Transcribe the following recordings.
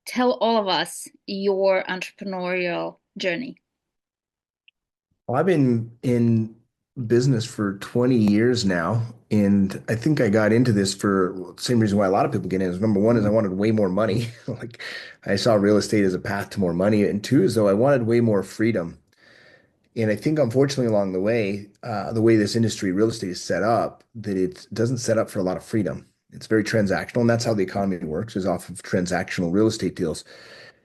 tell all of us your entrepreneurial journey. Well, I've been in business for 20 years now, and I think I got into this for the same reason why a lot of people get in is number one is I wanted way more money. Like I saw real estate as a path to more money, and two is though I wanted way more freedom. And I think unfortunately along the way this industry, real estate is set up, that it doesn't set up for a lot of freedom. It's very transactional, and that's how the economy works, is off of transactional real estate deals.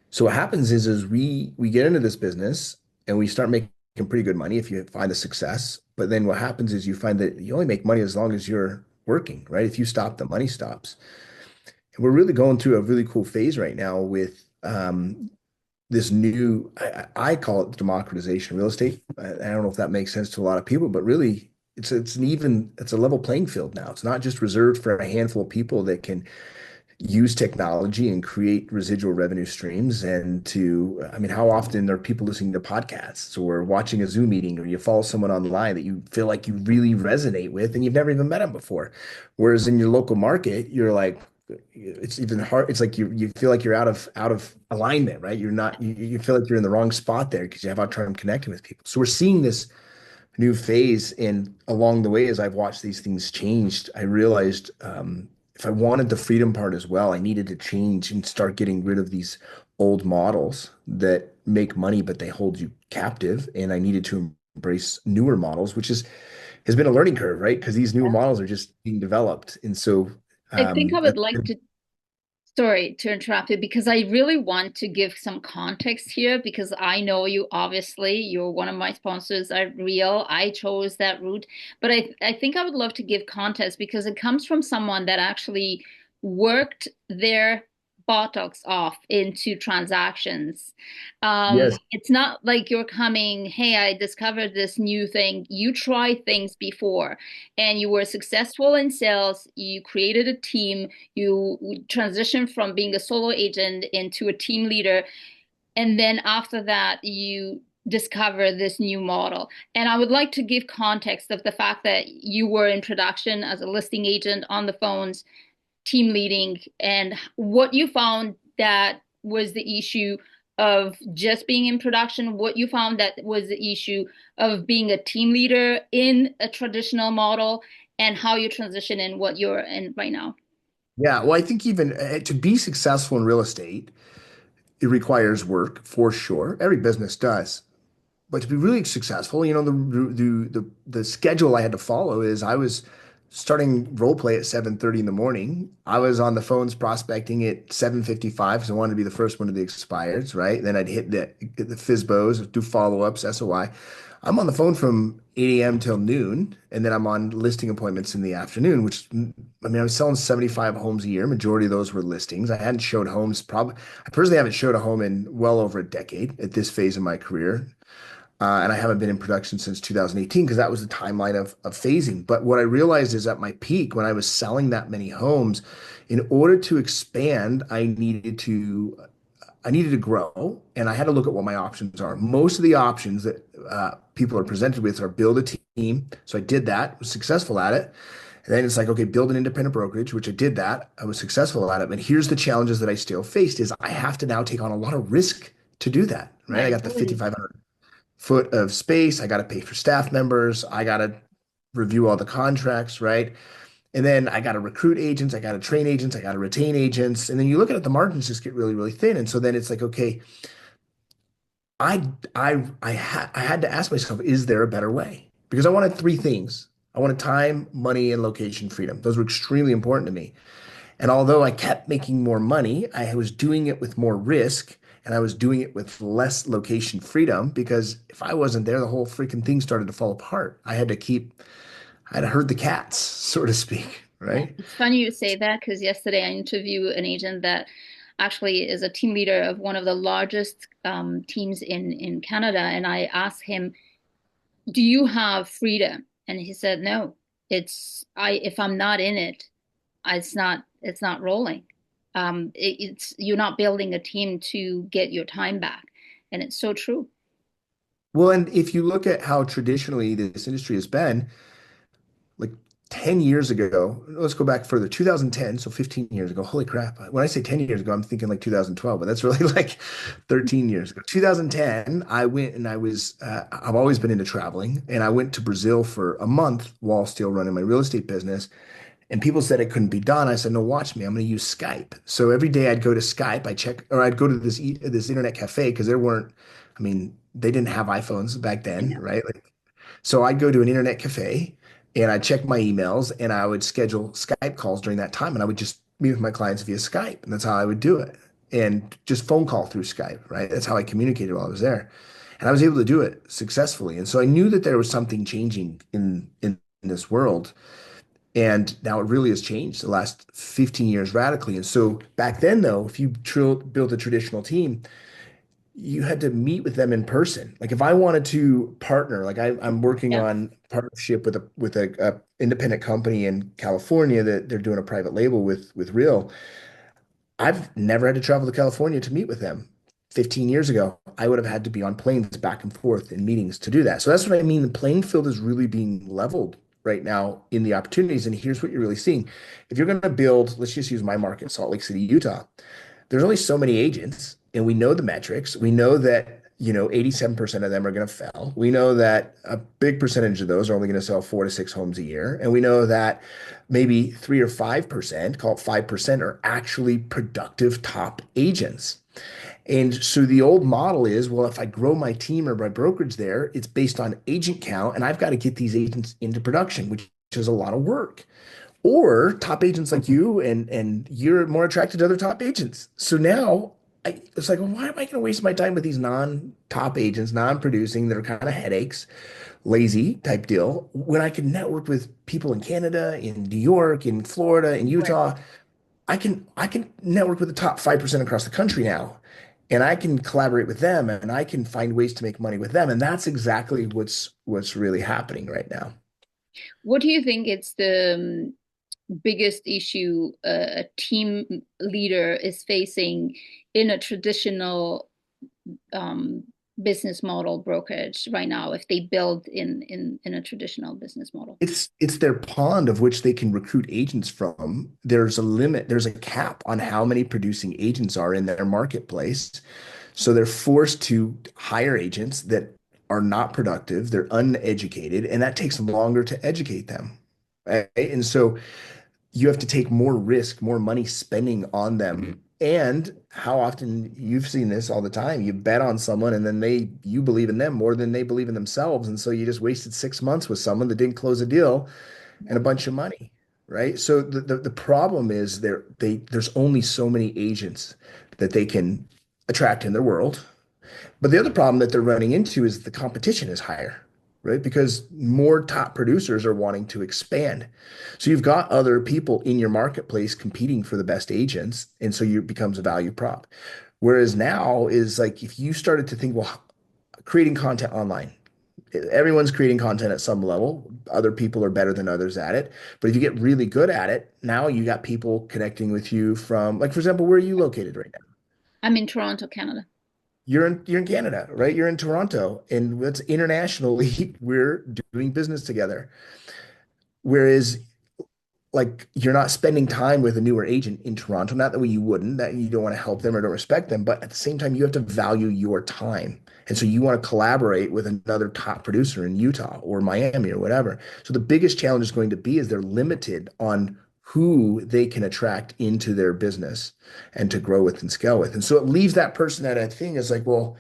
So what happens is we get into this business and we start making pretty good money if you find a success. But then what happens is you find that you only make money as long as you're working, right? If you stop, the money stops. And we're really going through a really cool phase right now with this new, I call it democratization of real estate. I don't know if that makes sense to a lot of people, but really it's a level playing field now. It's not just reserved for a handful of people that can use technology and create residual revenue streams. And I mean, how often are people listening to podcasts or watching a Zoom meeting, or you follow someone online that you feel like you really resonate with and you've never even met them before? Whereas in your local market, you're like, it's even hard. It's like you feel like you're out of alignment, right? You're not, you feel like you're in the wrong spot there because you have a hard time connecting with people. So we're seeing this new phase. And along the way, as I've watched these things changed, I realized if I wanted the freedom part as well, I needed to change and start getting rid of these old models that make money, but they hold you captive. And I needed to embrace newer models, which has been a learning curve, right? Because these newer models are just being developed. And so I think I would that's like to, sorry to interrupt you, because I really want to give some context here because I know you, obviously, you're one of my sponsors at Real. I chose that route, but I think I would love to give context because it comes from someone that actually worked their buttocks off into transactions. yes. It's not like you're coming, hey, I discovered this new thing. You tried things before and you were successful in sales. You created a team. You transitioned from being a solo agent into a team leader. And then after that, you discover this new model. And I would like to give context of the fact that you were in production as a listing agent on the phones, team leading, and what you found that was the issue of just being in production, what you found that was the issue of being a team leader in a traditional model, and how you transition in what you're in right now. Yeah. Well, I think even to be successful in real estate, it requires work for sure. Every business does. But to be really successful, the schedule I had to follow is I was starting role play at 7:30 in the morning. I was on the phones prospecting at 7:55 because I wanted to be the first one to the expireds, right? Then I'd hit the FISBOs, do follow-ups, SOI. I'm on the phone from 8 a.m. till noon, and then I'm on listing appointments in the afternoon, which I mean, I was selling 75 homes a year. Majority of those were listings. I hadn't showed homes probably, I personally haven't showed a home in well over a decade at this phase of my career. And I haven't been in production since 2018 because that was the timeline of phasing. But what I realized is at my peak, when I was selling that many homes, in order to expand, I needed to grow, and I had to look at what my options are. Most of the options that people are presented with are build a team. So I did that, was successful at it. And then it's like, okay, build an independent brokerage, which I did that. I was successful at it. But here's the challenges that I still faced is I have to now take on a lot of risk to do that, right? I got the Liability. 5,500 foot of space. I got to pay for staff members. I got to review all the contracts, right? And then I got to recruit agents. I got to train agents. I got to retain agents. And then you look at it, the margins just get really, really thin. And so then it's like, okay, I had to ask myself, is there a better way? Because I wanted three things. I wanted time, money, and location freedom. Those were extremely important to me. And although I kept making more money, I was doing it with more risk and I was doing it with less location freedom because if I wasn't there, the whole freaking thing started to fall apart. I had to herd the cats, so to speak, Yeah, right? it's funny you say that because yesterday I interviewed an agent that actually is a team leader of one of the largest teams in Canada, and I asked him, "Do you have freedom?" And he said, "No. It's I if I'm not in it, it's not rolling. It's you're not building a team to get your time back." And it's so true. Well, and if you look at how traditionally this industry has been, like 10 years ago, let's go back further, 2010, so 15 years ago. Holy crap. When I say 10 years ago, I'm thinking like 2012, but that's really like 13 years ago. 2010, I went and I've always been into traveling, and I went to Brazil for a month while still running my real estate business. And people said it couldn't be done. I said, no, watch me. I'm going to use Skype. So every day I'd go to Skype, I'd go to this internet cafe because there weren't, I mean, they didn't have iPhones back I then, know. right? Like, so I'd go to an internet cafe and I'd check my emails and I would schedule Skype calls during that time and I would just meet with my clients via Skype. And that's how I would do it. And just phone call through Skype, right? That's how I communicated while I was there. And I was able to do it successfully. And so I knew that there was something changing in this world. And now it really has changed the last 15 years radically. And so back then, though, if you built a traditional team, you had to meet with them in person. Like if I wanted to partner, like I'm working Yeah. on partnership with a independent company in California that they're doing a private label with Real. I've never had to travel to California to meet with them. 15 years ago, I would have had to be on planes back and forth in meetings to do that. So that's what I mean. The playing field is really being leveled right now in the opportunities. And here's what you're really seeing. If you're going to build, let's just use my market, Salt Lake City, Utah. There's only so many agents, and we know the metrics. We know that, 87% of them are going to fail. We know that a big percentage of those are only going to sell 4 to 6 homes a year. And we know that maybe 3 or 5%, call it 5%, are actually productive top agents. And so the old model is, well, if I grow my team or my brokerage there, it's based on agent count, and I've got to get these agents into production, which is a lot of work. Or top agents like you, and you're more attracted to other top agents. So now it's like, well, why am I going to waste my time with these non-top agents, non-producing that are kind of headaches, lazy type deal, when I can network with people in Canada, in New York, in Florida, in Right. Utah. I can network with the top 5% across the country now. And I can collaborate with them and I can find ways to make money with them. And that's exactly what's really happening right now. What do you think is the biggest issue a team leader is facing in a traditional um, business model brokerage right now if they build in a traditional business model? It's their pond of which they can recruit agents from. There's a limit, there's a cap on how many producing agents are in their marketplace. So they're forced to hire agents that are not productive, they're uneducated, and that takes longer to educate them. Right? And so you have to take more risk, more money spending on them. And how often you've seen this all the time, you bet on someone and then you believe in them more than they believe in themselves. And so you just wasted 6 months with someone that didn't close a deal and a bunch of money, right? So the problem is there's only so many agents that they can attract in their world. But the other problem that they're running into is the competition is higher, right? Because more top producers are wanting to expand. So you've got other people in your marketplace competing for the best agents, and so it becomes a value prop. Whereas now is like if you started to think, well, creating content online, everyone's creating content at some level. Other people are better than others at it. But if you get really good at it, now you got people connecting with you from, like, for example, where are you located right now? I'm in Toronto, Canada. You're in Canada, right? You're in Toronto, and it's internationally we're doing business together. Whereas, like, you're not spending time with a newer agent in Toronto. Not that way you wouldn't, that you don't want to help them or don't respect them, but at the same time, you have to value your time. And so you want to collaborate with another top producer in Utah or Miami or whatever. So the biggest challenge is going to be is they're limited on who they can attract into their business and to grow with and scale with. And so it leaves that person at a thing is like, well,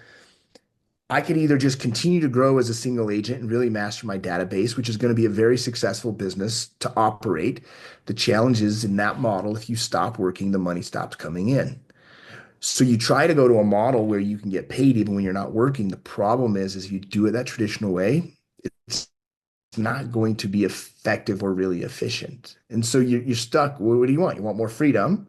I could either just continue to grow as a single agent and really master my database, which is going to be a very successful business to operate. The challenge is in that model, if you stop working, the money stops coming in. So you try to go to a model where you can get paid even when you're not working. The problem is you do it that traditional way, it's not going to be effective or really efficient. And so you're stuck. What do you want? You want more freedom,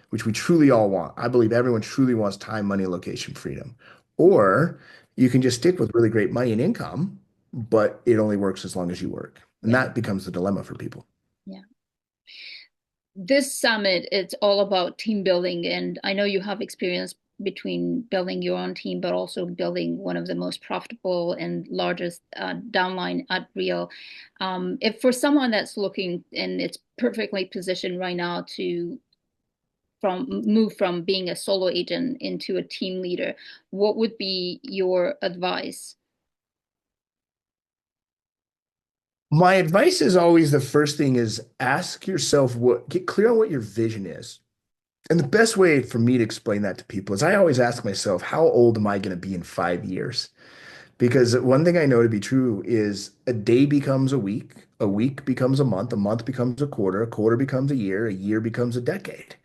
which we truly all want. I believe everyone truly wants time, money, location freedom. Yeah. Or you can just stick with really great money and income, but it only works as long as you work. And Yeah. that becomes the dilemma for people. Yeah. This summit, it's all about team building, and I know you have experience between building your own team, but also building one of the most profitable and largest downline at Real. If for someone that's looking and it's perfectly positioned right now to from move from being a solo agent into a team leader, what would be your advice? My advice is always the first thing is ask yourself get clear on what your vision is. And the best way for me to explain that to people is I always ask myself, how old am I going to be in 5 years? Because one thing I know to be true is a day becomes a week becomes a month becomes a quarter becomes a year becomes a decade.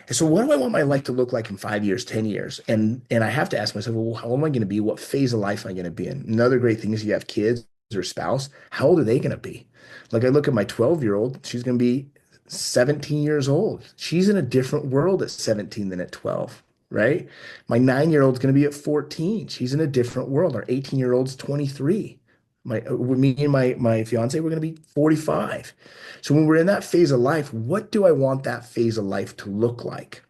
And so what do I want my life to look like in 5 years, 10 years? And I have to ask myself, well, how old am I going to be? What phase of life am I going to be in? Another great thing is you have kids or spouse. How old are they going to be? Like I look at my 12-year-old, she's going to be 17 years old. She's in a different world at 17 than at 12, right? My 9-year-old's going to be at 14. She's in a different world. Our 18-year-old's 23. Me and my fiance, we're going to be 45. So when we're in that phase of life, what do I want that phase of life to look like?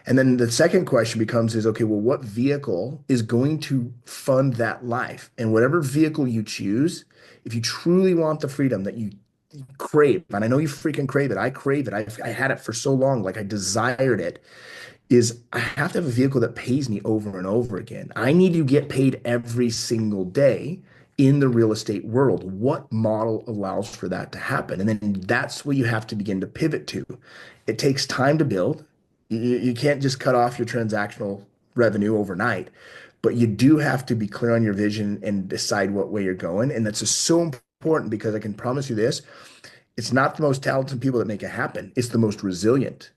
And then the second question becomes is, okay, well, what vehicle is going to fund that life? And whatever vehicle you choose, if you truly want the freedom that you crave, and I know you freaking crave it, I crave it. I had it for so long, like I desired it, is I have to have a vehicle that pays me over and over again. I need to get paid every single day in the real estate world. What model allows for that to happen? And then that's what you have to begin to pivot to. It takes time to build. You can't just cut off your transactional revenue overnight, but you do have to be clear on your vision and decide what way you're going. And that's just so important because I can promise you this, it's not the most talented people that make it happen. It's the most resilient.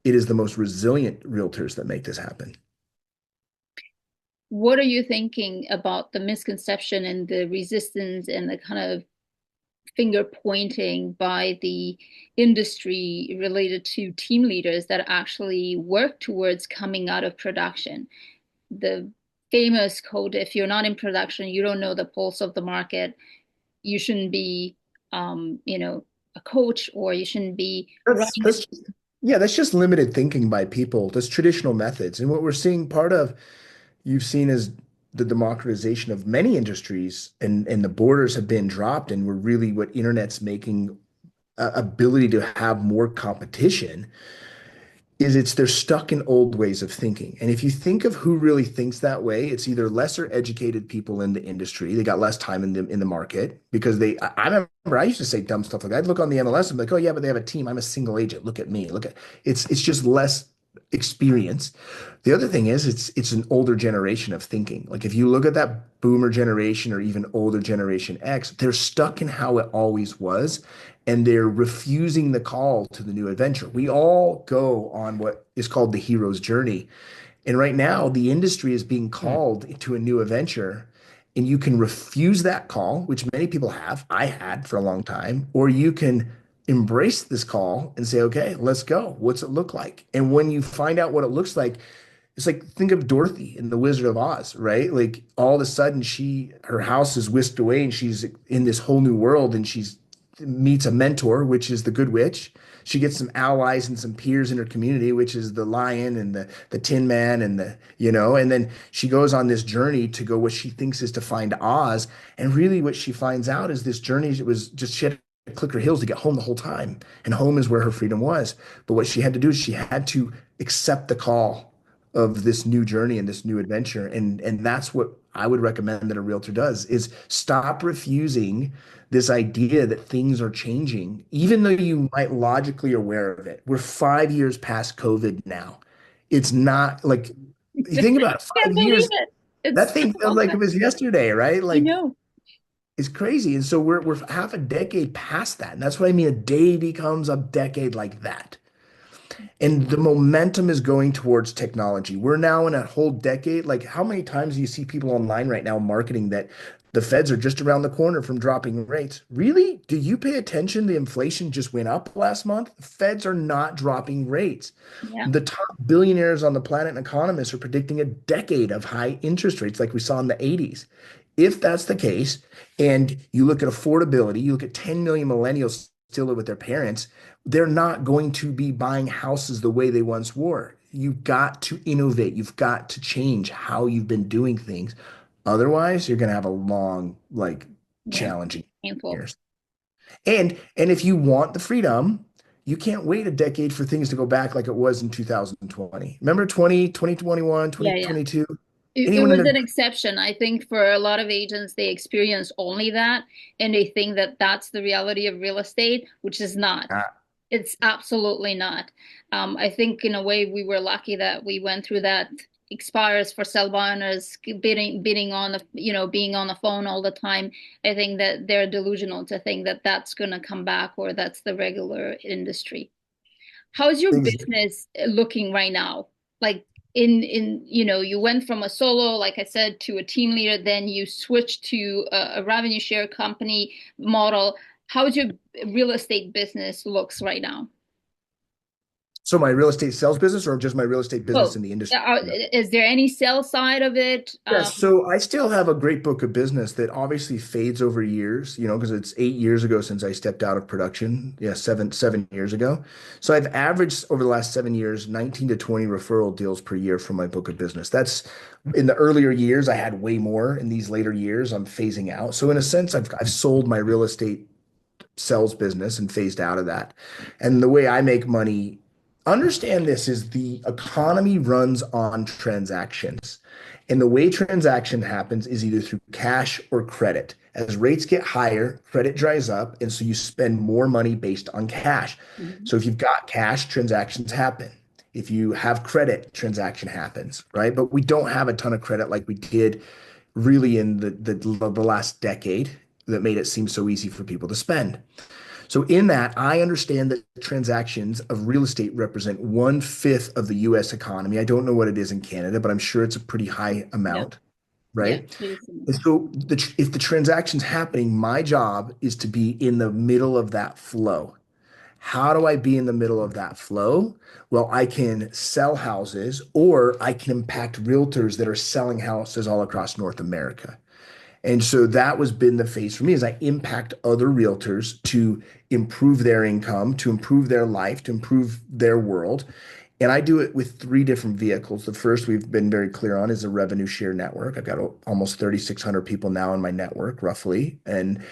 It is the most resilient realtors that make this happen. What are you thinking about the misconception and the resistance and the kind of finger pointing by the industry related to team leaders that actually work towards coming out of production? The famous quote, if you're not in production, you don't know the pulse of the market. You shouldn't be, a coach, or you shouldn't be That's running. that's yeah, that's just limited thinking by people. That's traditional methods. And what we're seeing part of you've seen is the democratization of many industries and the borders have been dropped and we're really what internet's making ability to have more competition is it's they're stuck in old ways of thinking. And if you think of who really thinks that way, it's either lesser educated people in the industry. They got less time in the market because I remember I used to say dumb stuff like I'd look on the MLS and be like, oh yeah, but they have a team. I'm a single agent. Look at me. Look at it's just less experience. The other thing is it's an older generation of thinking. Like if you look at that boomer generation or even older generation X, they're stuck in how it always was and they're refusing the call to the new adventure. We all go on what is called the hero's journey. And right now, the industry is being called to a new adventure. And you can refuse that call, which many people have. I had for a long time, or you can embrace this call and say, okay, let's go. What's it look like? And when you find out what it looks like, it's like think of Dorothy in The Wizard of Oz, right? Like all of a sudden her house is whisked away and she's in this whole new world and she's meets a mentor, which is the Good Witch. She gets some allies and some peers in her community, which is the Lion and the Tin Man and and then she goes on this journey to go what she thinks is to find Oz. And really what she finds out is this journey, it was just she had to click her heels to get home the whole time. And home is where her freedom was. But what she had to do is she had to accept the call of this new journey and this new adventure. And that's what I would recommend that a realtor does is stop refusing this idea that things are changing, even though you might logically aware of it. We're 5 years past COVID now. It's not like you think about it, Can't five believe years, it. It's that so thing feels long like time. it was yesterday, right? I Like know. it's crazy. And so we're half a decade past that. And that's what I mean. A day becomes a decade like that. And the momentum is going towards technology. We're now in a whole decade. Like, how many times do you see people online right now marketing that the feds are just around the corner from dropping rates? Really? Do you pay attention? The inflation just went up last month. The feds are not dropping rates. Yeah. The top billionaires on the planet and economists are predicting a decade of high interest rates like we saw in the 80s. If that's the case, and you look at affordability, you look at 10 million millennials still live with their parents, they're not going to be buying houses the way they once were. You've got to innovate. You've got to change how you've been doing things. Otherwise, you're going to have a long, like, Yeah, challenging painful. years. And if you want the freedom, you can't wait a decade for things to go back like it was in 2020. Remember 2021, Yeah, yeah. 2022? It Anyone in was their an exception. I think for a lot of agents, they experience only that, and they think that that's the reality of real estate, which is not. It's absolutely not. I think in a way we were lucky that we went through that expires for sell by owners bidding on the, being on the phone all the time. I think that they're delusional to think that that's going to come back or that's the regular industry. How's your ex- business looking right now? Like you went from a solo, like I said, to a team leader, then you switched to a revenue share company model. How's your real estate business looks right now? so my real estate sales business or just my real estate business Both. in the industry? Yeah, is there any sales side of it? Yes, so I still have a great book of business that obviously fades over years, because it's 8 years ago since I stepped out of production. Yeah, seven years ago. So I've averaged over the last 7 years, 19 to 20 referral deals per year from my book of business. That's in the earlier years, I had way more. In these later years, I'm phasing out. So in a sense, I've sold my real estate sales business and phased out of that. And the way I make money, understand this is the economy runs on transactions. And the way transaction happens is either through cash or credit. As rates get higher, credit dries up, and so you spend more money based on cash. Mhm. So if you've got cash, transactions happen. If you have credit, transaction happens, right? But we don't have a ton of credit like we did really in the last decade that made it seem so easy for people to spend. So in that, I understand that transactions of real estate represent 1/5 of the US economy. I don't know what it is in Canada, but I'm sure it's a pretty high Yeah, amount, yeah, right? pretty similar. And so if the transaction's happening, my job is to be in the middle of that flow. How do I be in the middle of that flow? Well, I can sell houses or I can impact realtors that are selling houses all across North America. And so that was been the phase for me is I impact other realtors to improve their income, to improve their life, to improve their world. And I do it with three different vehicles. The first we've been very clear on is a revenue share network. I've got almost 3,600 people now in my network, roughly. And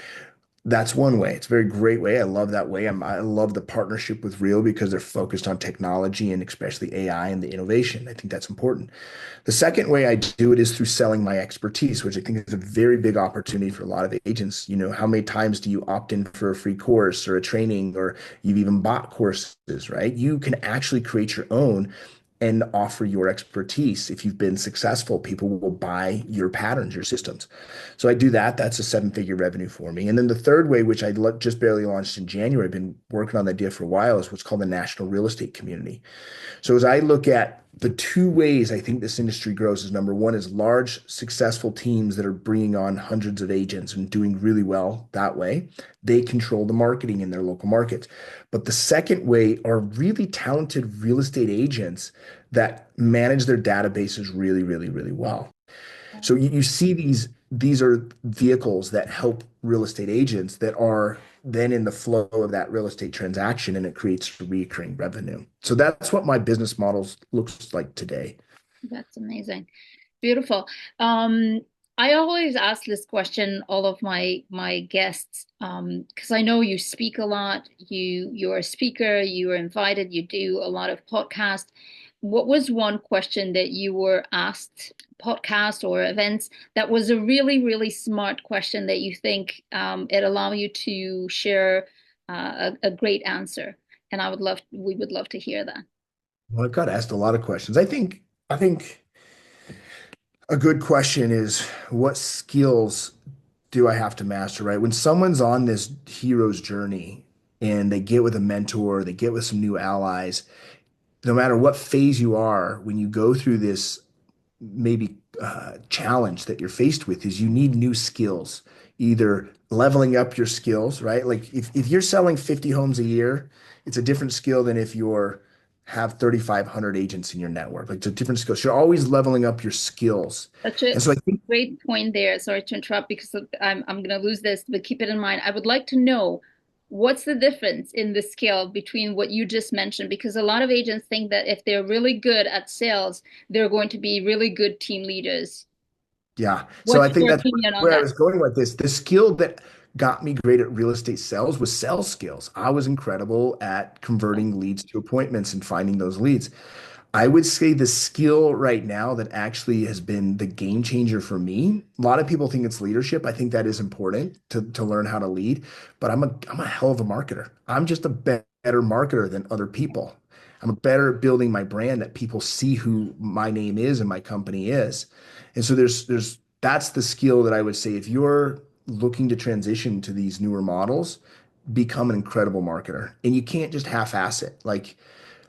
that's one way. It's a very great way. I love that way. I love the partnership with Real because they're focused on technology and especially AI and the innovation. I think that's important. The second way I do it is through selling my expertise, which I think is a very big opportunity for a lot of agents. How many times do you opt in for a free course or a training, or you've even bought courses, right? You can actually create your own and offer your expertise. If you've been successful, people will buy your patterns, your systems. So I do that. That's a seven-figure revenue for me. And then the third way, which just barely launched in January, I've been working on that idea for a while, is what's called the National Real Estate Community. So as I look at the two ways I think this industry grows is number one is large, successful teams that are bringing on hundreds of agents and doing really well that way. They control the marketing in their local markets. But the second way are really talented real estate agents that manage their databases really, really, really well. So you see these are vehicles that help real estate agents that are then in the flow of that real estate transaction and it creates recurring revenue. So that's what my business models looks like today. That's amazing. Beautiful. Um, I always ask this question all of my guests because I know you speak a lot. You're a speaker. You are invited. You do a lot of podcasts. What was one question that you were asked, podcast or events, that was a really really smart question that you think it allowed you to share a great answer? And we would love to hear that. Well, I've got asked a lot of questions. I think a good question is what skills do I have to master, right? When someone's on this hero's journey and they get with a mentor, they get with some new allies, no matter what phase you are, when you go through this maybe challenge that you're faced with is you need new skills, either leveling up your skills, right? Like if you're selling 50 homes a year, it's a different skill than if you're have 3,500 agents in your network. Like it's a different skill. So you're always leveling up your skills. Such a And so I think great point there. Sorry to interrupt because I'm going to lose this, but keep it in mind. I would like to know What's the difference in the skill between what you just mentioned? Because a lot of agents think that if they're really good at sales, they're going to be really good team leaders. Yeah. So What's I think your that's opinion on where I that? was going with this. The skill that got me great at real estate sales was sales skills. I was incredible at converting leads to appointments and finding those leads. I would say the skill right now that actually has been the game changer for me. A lot of people think it's leadership. I think that is important to learn how to lead, but I'm a hell of a marketer. I'm just a better marketer than other people. I'm a better at building my brand that people see who my name is and my company is. And so there's that's the skill that I would say if you're looking to transition to these newer models, become an incredible marketer. And you can't just half-ass it. Like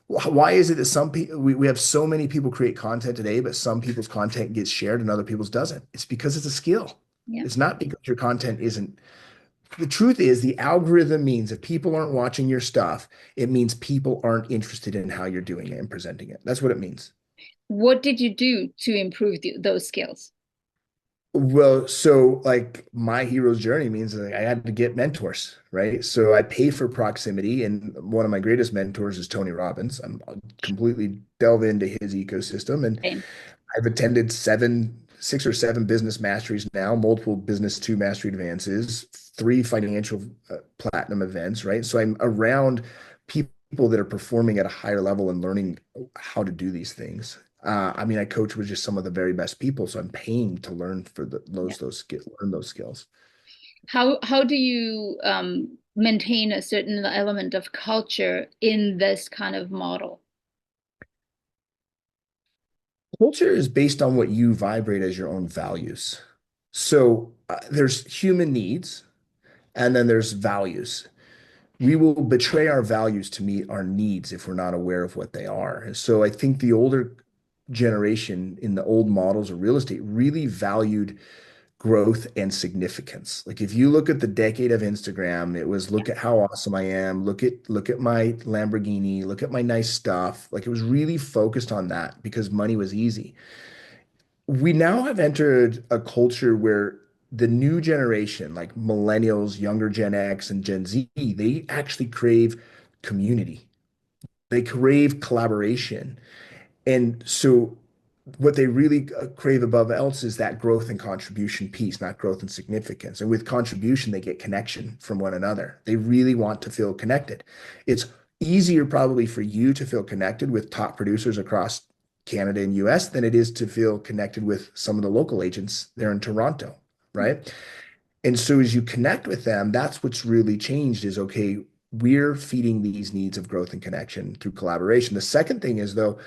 why is it that some people we have so many people create content today, but some people's content gets shared and other people's doesn't? It's because it's a skill. Yeah. It's not because your content isn't. The truth is, the algorithm means if people aren't watching your stuff, it means people aren't interested in how you're doing it and presenting it. That's what it means. What did you do to improve those skills? Well, so like my hero's journey means that I had to get mentors, right? So I pay for proximity, and one of my greatest mentors is Tony Robbins. I'm completely delve into his ecosystem, and Okay. I've attended 6 or 7 business masteries now, multiple business two mastery advances, 3 financial platinum events, right? So I'm around people that are performing at a higher level and learning how to do these things. I mean, I coach with just some of the very best people, so I'm paying to learn for Yeah. those skills, learn those skills. How do you maintain a certain element of culture in this kind of model? Culture is based on what you vibrate as your own values. So there's human needs, and then there's values. We will betray our values to meet our needs if we're not aware of what they are. And so I think the older generation in the old models of real estate really valued growth and significance. Like if you look at the decade of Instagram, it was look at how awesome I am, look at my Lamborghini, look at my nice stuff. Like it was really focused on that because money was easy. We now have entered a culture where the new generation, like millennials, younger Gen X, and Gen Z, they actually crave community. They crave collaboration. And so, what they really crave above else is that growth and contribution piece, not growth and significance. And with contribution, they get connection from one another. They really want to feel connected. It's easier probably for you to feel connected with top producers across Canada and US than it is to feel connected with some of the local agents there in Toronto, right? And so as you connect with them, that's what's really changed is okay, we're feeding these needs of growth and connection through collaboration. The second thing is though,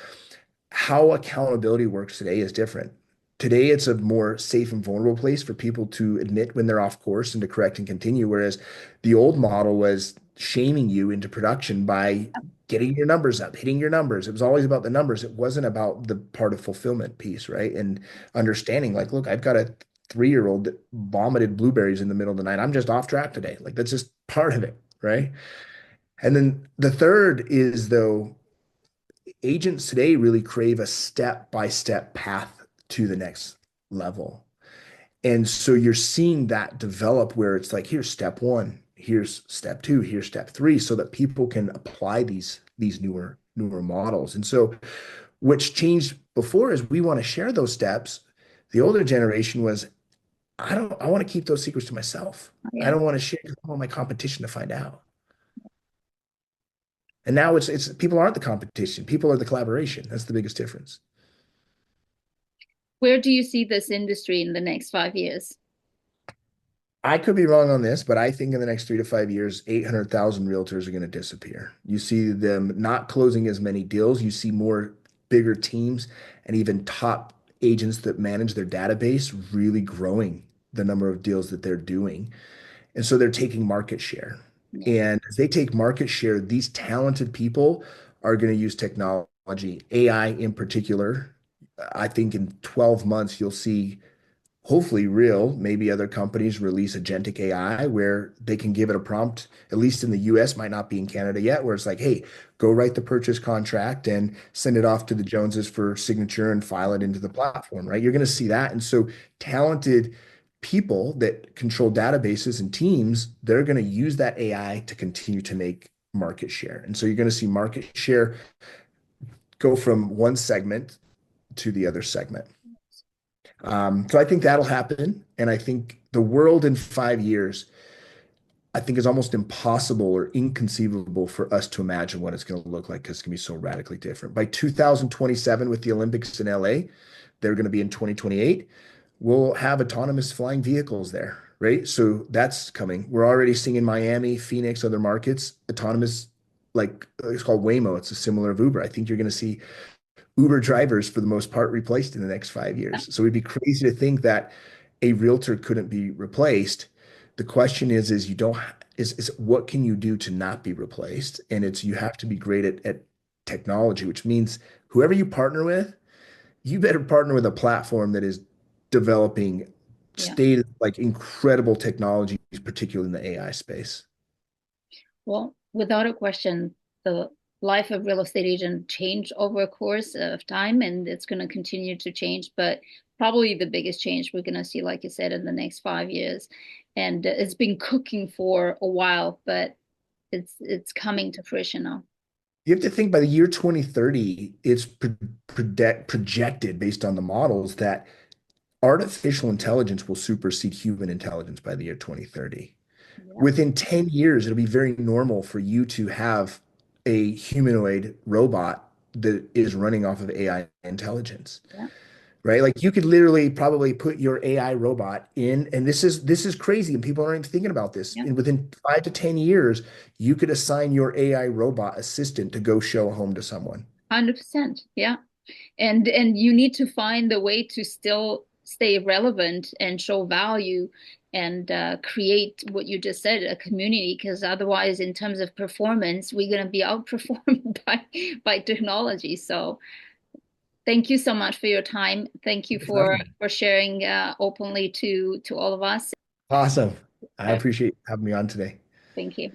how accountability works today is different. Today, it's a more safe and vulnerable place for people to admit when they're off course and to correct and continue. Whereas the old model was shaming you into production by getting your numbers up, hitting your numbers. It was always about the numbers. It wasn't about the part of fulfillment piece, right? And understanding, like, look, I've got a 3-year-old that vomited blueberries in the middle of the night. I'm just off track today. Like, that's just part of it, right? And then the third is, though, agents today really crave a step-by-step path to the next level. And so you're seeing that develop where it's like, here's step one, here's step two, here's step three, so that people can apply these newer models. And so what's changed before is we want to share those steps. The older generation was, I want to keep those secrets to myself. I Yeah. don't want to share. I don't want my competition to find out. And now it's people aren't the competition. People are the collaboration. That's the biggest difference. Where do you see this industry in the next 5 years? I could be wrong on this, but I think in the next 3 to 5 years, 800,000 realtors are going to disappear. You see them not closing as many deals. You see more bigger teams and even top agents that manage their database really growing the number of deals that they're doing. And so they're taking market share. Yeah. And as they take market share, these talented people are going to use technology, AI in particular. I think in 12 months, you'll see hopefully real, maybe other companies release agentic AI where they can give it a prompt, at least in the US, might not be in Canada yet, where it's like, hey, go write the purchase contract and send it off to the Joneses for signature and file it into the platform, right? You're going to see that. And so talented people that control databases and teams, they're going to use that AI to continue to make market share. And so you're going to see market share go from one segment to the other segment. So I think that'll happen. And I think the world in 5 years, I think is almost impossible or inconceivable for us to imagine what it's going to look like because it's going to be so radically different. By 2027, with the Olympics in LA, they're going to be in 2028. We'll have autonomous flying vehicles there, right? So that's coming. We're already seeing in Miami, Phoenix, other markets, autonomous, like it's called Waymo. It's a similar of Uber. I think you're going to see Uber drivers for the most part replaced in the next 5 years. So it'd be crazy to think that a realtor couldn't be replaced. The question is you don't is what can you do to not be replaced? And it's you have to be great at technology, which means whoever you partner with, you better partner with a platform that is developing Yeah. state like incredible technologies, particularly in the AI space. Well, without a question, the life of real estate agent changed over a course of time, and it's going to continue to change. But probably the biggest change we're going to see, like you said, in the next 5 years. And it's been cooking for a while, but it's coming to fruition now. You have to think by the year 2030, it's projected based on the models that artificial intelligence will supersede human intelligence by the year 2030. Yeah, Within 10 years, it'll be very normal for you to have a humanoid robot that is running off of AI intelligence, yeah, right? Like you could literally probably put your AI robot in, and this is crazy, and people aren't even thinking about this. yeah, And within 5 to 10 years, you could assign your AI robot assistant to go show a home to someone. 100%. Yeah. And you need to find the way to still stay relevant and show value and create what you just said, a community, because otherwise in terms of performance we're going to be outperformed by technology. So thank you so much for your time. Thank you Thanks for having me. for sharing openly to all of us. Awesome. I uh, appreciate having me on today. Thank you.